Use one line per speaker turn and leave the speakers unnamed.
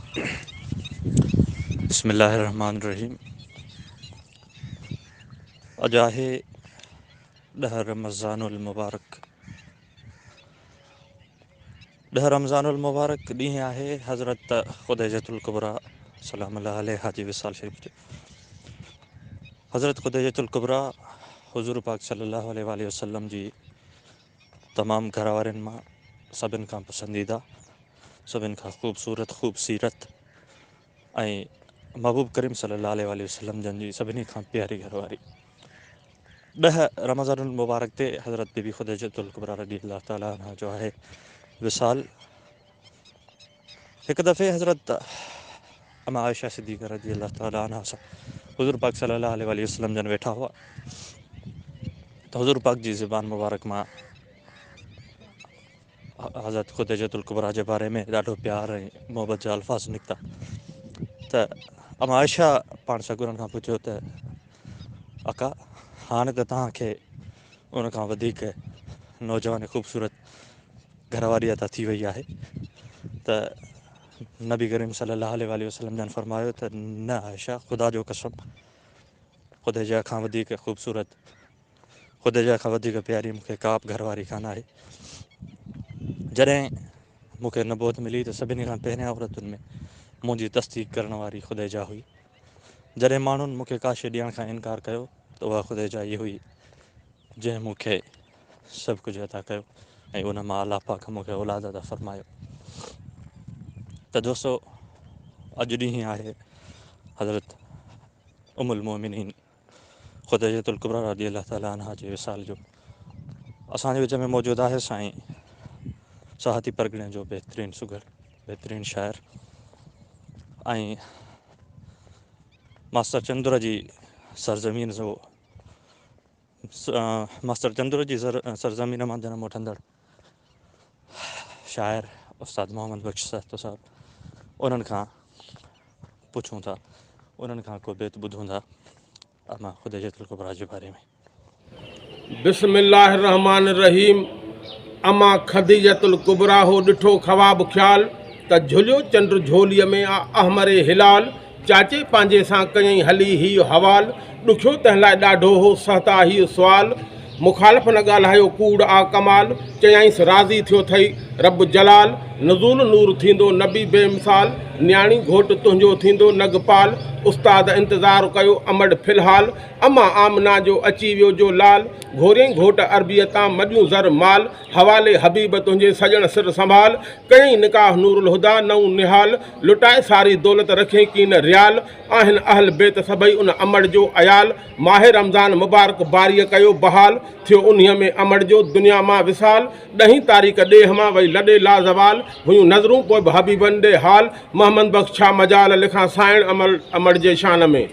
बिस्मिल्लाहिर्रहमानिर्रहीम। अजाहे ॾह रमज़ानुल मुबारक। ॾह रमज़ानुल मुबारक ॾींहुं आहे हज़रत ख़ुदैजतुल कुबरा सलामुल्लाह अलैहा जी विसाल शरीफ़ जो। हज़रत ख़ुदैजतुल कुबरा हुज़ूर पाक सल्लल्लाहु अलैहि वसल्लम जी तमामु घर वारनि मां सभिनि खां पसंदीदा, सभिनि खां ख़ूबसूरत ख़ूबसीरत ऐं महबूब करीम सल्लल्लाहु अलैहि वसल्लम जन जी सभिनी खां प्यारी घरवारी। 10 रमज़ानुल मुबारक ते हज़रत बीबी ख़ुदैजतुल कुबरा रज़ियल्लाहु ताला अन्हा जो आहे विसाल। हिकु दफ़े हज़रत अम्मा आयशा सिद्दीक़ा रज़ियल्लाहु ताला अन्हा सां हुज़ूर पाक सल्लल्लाहु अलैहि वसल्लम जन वेठा हुआ त हुज़ूर पाक जी ज़ुबान मुबारक मां हज़रत ख़ुदैजतुल कुबरा जे बारे में ॾाढो प्यार ऐं मोहबत जा अल्फाज़ निकिता त अम्मा आयशा पाण सॻुरनि खां पुछियो त अका हाणे त तव्हांखे उन खां वधीक नौजवान ख़ूबसूरत घरवारी अता थी वई आहे त नबी करीम सल्लल्लाहु अलैहि वसल्लम जन फरमायो त न आयशा, ख़ुदा जो कसम, ख़ुदैजा खां वधीक ख़ूबसूरत, ख़ुदैजा खां वधीक प्यारी मूंखे का बि घरवारी कान आहे। जॾहिं मूंखे नबूअत मिली त सभिनी खां पहिरियां औरतुनि में मुंहिंजी तस्दीक करण वारी ख़ुदैजा हुई। जॾहिं माण्हुनि मूंखे का शइ ॾियण खां इनकार कयो त उहा ख़ुदैजा इहा हुई जंहिं मूंखे सभु कुझु अता कयो ऐं उन मां अलाह पाक मूंखे औलाद अता फ़रमायो। त दोस्तो, अॼु ॾींहुं आहे हज़रत उम्मुल मोमिनीन ख़ुदैजतुल कुबरा रज़ियल्लाहु ताला अन्हा जे विसाल जो। असांजे विच में मौजूदु आहे साईं साहती परगिणे जो बहितरीनु सुगड़, बहितरीनु शाइर ऐं मास्तर चंदुर जी सरज़मीन जो मास्तर चंदुर जी सरज़मीन मां जनमु वठंदड़ शाइर उस्ताद मोहम्मद बख़्श साहब, उन्हनि खां पुछूं था, उन्हनि खां को बेत ॿुधूं था अम्मा ख़ुदैजतुल कुबरा जे बारे में।
बिस्मिल्लाहिर्रहमानिर्रहीम। अम्मा ख़दीजतुल कुबरा हो ॾिठो ख़वाब ख़्याल त झुलियो चंड झोलीअ में अहमरे हिलाल। चाचे पंहिंजे सां कयईं हली हीउ हवाल, ॾुखियो तंहिं लाइ ॾाढो हो सहता हीउ सुवाल। मुखालिफ़ न ॻाल्हायो कूड़ आ कमाल, चयाईंसि राज़ी थियो थई रब जलाल। नज़ूल नूर थींदो नबी बेमिसाल, न्याणी घोट तुंहिंजो थींदो नगपाल। उस्ताद इंतज़ारु कयो अमड़ फ़िलहाल, अम्मा आमना जो अची वियो जो लाल। घोरियईं घोट अरबीअ तां मॾियूं ज़र माल, हवाले हबीब तुंहिंजे सॼण सिर संभाल। कयईं निकाह नूरुल हुदा नऊं निहाल, लुटाए सारी दौलत रखियईं कीन रियाल। आहिनि अहल बेत सभई उन अमड़ जो अयाल, माहे रमज़ान मुबारक बारीअ कयो बहाल। थियो उन्हीअ में अमड़ जो दुनिया मां विसाल, 10 तारीख़ ॾेह मां वई लॾे लाज़वाल। हुयूं नज़रूं पोइ बि हबीबनि ॾे हाल, मोहम्मद बख़्श छा मजाल लिखां साइण अमड़ जे शान में।